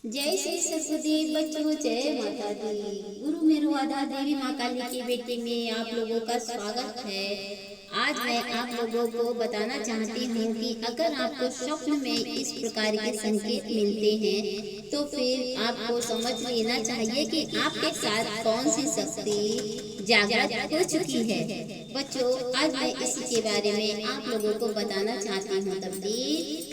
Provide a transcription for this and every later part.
जय श्री सतगुरुदेव बच्चों, जय माता दी। गुरु मेरो आधा देवी माँ काली की बेटी में आप लोगों का स्वागत है। आज मैं आप लोगों को बताना चाहती हूँ कि अगर आपको स्वप्न में इस प्रकार के संकेत मिलते हैं तो फिर आपको समझ लेना चाहिए कि आपके साथ कौन सी शक्ति जागृत हो चुकी है। बच्चों, आज मैं इसी के बारे में आप लोगों को बताना चाहती हूँ। तब भी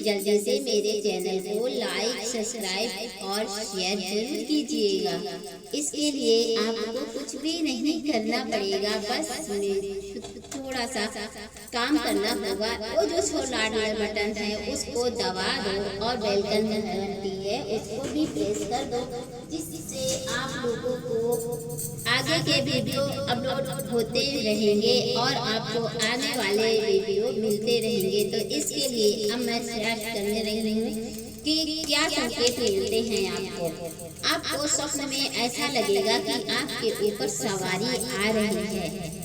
जल्दी से मेरे चैनल को लाइक, सब्सक्राइब और शेयर जरूर कीजिएगा। इसके लिए आपको कुछ भी नहीं करना पड़ेगा, बस थोड़ा सा काम करना होगा। वो जो छोटा लाल बटन है उसको दबा दो और बेल का घंटी है उसको भी प्रेस कर दो, जिससे आप लोगों को आगे के वीडियो अपलोड होते रहेंगे और आपको आने वाले वीडियो मिलते रहेंगे। तो इसके लिए अब मैं स्टार्ट करने रही हूँ कि क्या संकेत मिलते हैं आपको स्वप्न में ऐसा लगेगा कि आपके ऊपर सवारी आ रही है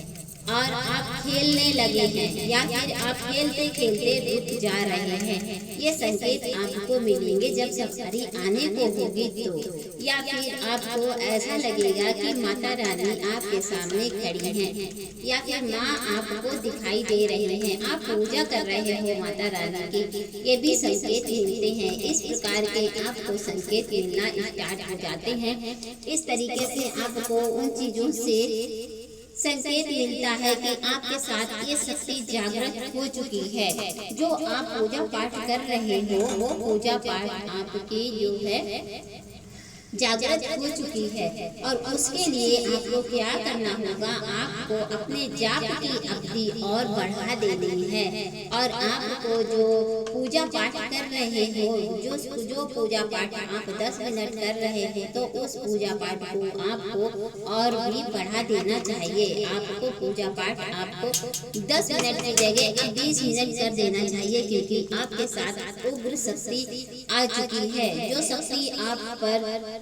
और आप खेलने लगे हैं या फिर आप खेलते खेलते रुक जा रहे हैं। ये संकेत आपको मिलेंगे जब सवारी आने को होगी तो, या फिर आपको ऐसा लगेगा कि माता रानी आपके सामने खड़ी हैं या फिर माँ आपको दिखाई दे रही हैं, आप पूजा कर रहे हो माता रानी की। ये भी संकेत मिलते हैं। इस प्रकार के आपको संकेत मिलना स्टार्ट हो जाते हैं। इस तरीके से आपको उन चीजों से संकेत मिलता है कि आपके साथ ये शक्ति जागृत हो चुकी है। जो आप पूजा पाठ कर रहे हो वो पूजा पाठ आपकी जो है जागृत हो चुकी है और उसके लिए आपको क्या करना होगा, आपको अपने जाप की अवधि और बढ़ा देनी है और आपको जो पूजा पाठ कर रहे हो, जो पूजा पाठ आप 10 मिनट कर रहे हो तो उस पूजा पाठ को आपको और भी बढ़ा देना चाहिए। आपको पूजा पाठ आपको 10 मिनट की जगह 20 मिनट कर देना चाहिए, क्योंकि आपके साथ उग्र शक्ति आ चुकी है। जो शक्ति आप पर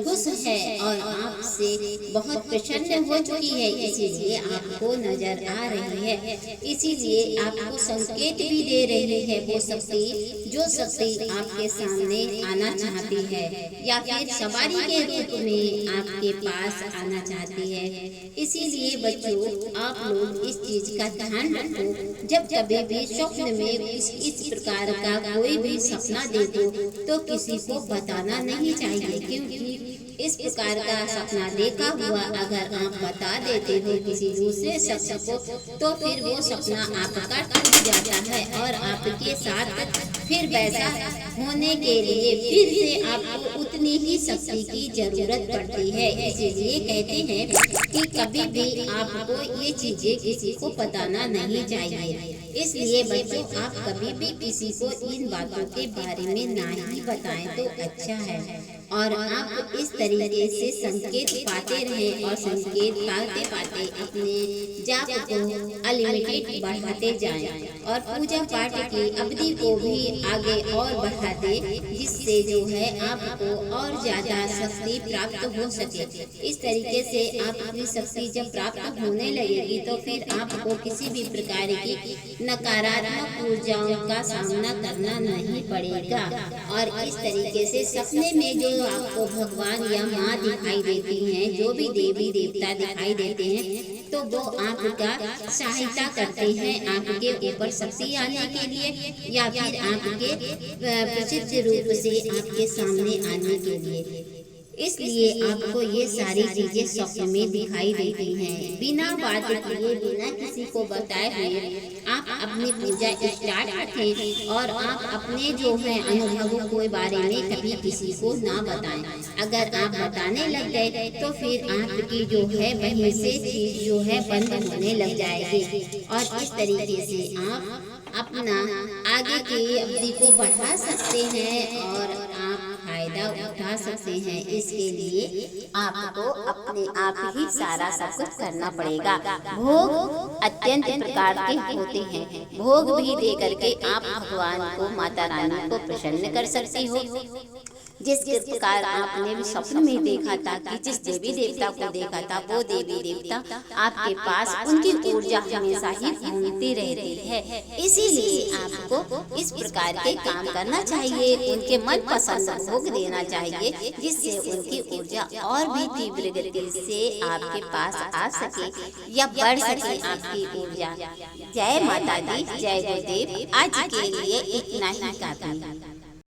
खुश है और आपसे बहुत प्रसन्न हो चुकी है, इसीलिए आपको नजर आ रही है, इसीलिए आपको संकेत भी दे रही है वो शक्ति, जो शक्ति आपके सामने आना चाहती है या फिर सवारी के रूप में आपके पास आना चाहती है। इसीलिए बच्चों, आप लोग इस चीज का ध्यान रखो। जब कभी भी स्वप्न में इस प्रकार का कोई भी सपना देखो तो किसी को बताना नहीं चाहिए, क्योंकि इस प्रकार का सपना देखा हुआ अगर आप बता देते हो किसी दूसरे शख्स को तो फिर वो सपना आपका टूट जाता है और आपके साथ फिर वैसा होने के लिए फिर से आपको उतनी ही शक्ति की जरूरत पड़ती है। इसीलिए कहते हैं कि कभी भी आपको ये चीजें किसी को बताना नहीं चाहिए। इसलिए बच्चों, आप कभी भी किसी को इन बातों के बारे में ना ही बताएं तो अच्छा है और आप इस तरीके से संकेत पाते रहें और संकेत पाते पाते अपने जाप को अनलिमिटेड बढ़ाते जाएं और पूजा पाठ की अवधि को भी आगे और बढ़ा दें, जिससे जो है आपको और ज्यादा शक्ति प्राप्त हो सके। इस तरीके से आप अपनी शक्ति जब प्राप्त होने लगेगी तो फिर आपको किसी भी प्रकार की नकारात्मक ऊर्जाओं का सामना करना नहीं पड़ेगा। और इस तरीके से सपने में जो आपको भगवान या माँ दिखाई देती हैं, जो भी देवी देवता दिखाई देते हैं, तो वो आपका सहायता करते हैं आपके ऊपर शक्ति आने के लिए या फिर आपके प्रसिद्ध रूप से आपके सामने आने के लिए। इसलिए आपको ये सारी चीजें स्वप्न में दिखाई देती हैं। बिना बात किए, बिना किसी को बताए हुए आप अपनी पूजा स्टार्ट रखें और आप अपने जो है अनुभवों के बारे में कभी किसी को ना बताएं। अगर आप बताने लग गए तो फिर आपकी जो है वहीं से चीज जो है बंद होने लग जाएगी और इस तरीके से आप अपना आगे की अवधि को बढ़ा सकते हैं और आप फायदा उठा सकते हैं। इसके लिए आपको अपने आप ही सारा सब कुछ करना पड़ेगा। भोग अत्यंत प्रकार के होते हैं, भोग भी दे करके आप भगवान को, माता रानी को प्रसन्न कर सकती हो। जिस प्रकार आपने भी स्वप्न में देखा था कि जिस देवी देवता को देखा था वो देवी देवता आपके पास उनकी ऊर्जा हमेशा ही घूमती रहती है। इसीलिए आपको इस प्रकार के काम करना चाहिए, उनके मन पसंद भोग देना चाहिए, जिससे उनकी ऊर्जा और भी तीव्र गति से आपके पास आ सके या बढ़ सके आपकी ऊर्जा। जय माता दी, जय गुरुदेव। आज के लिए इतना ही काफी।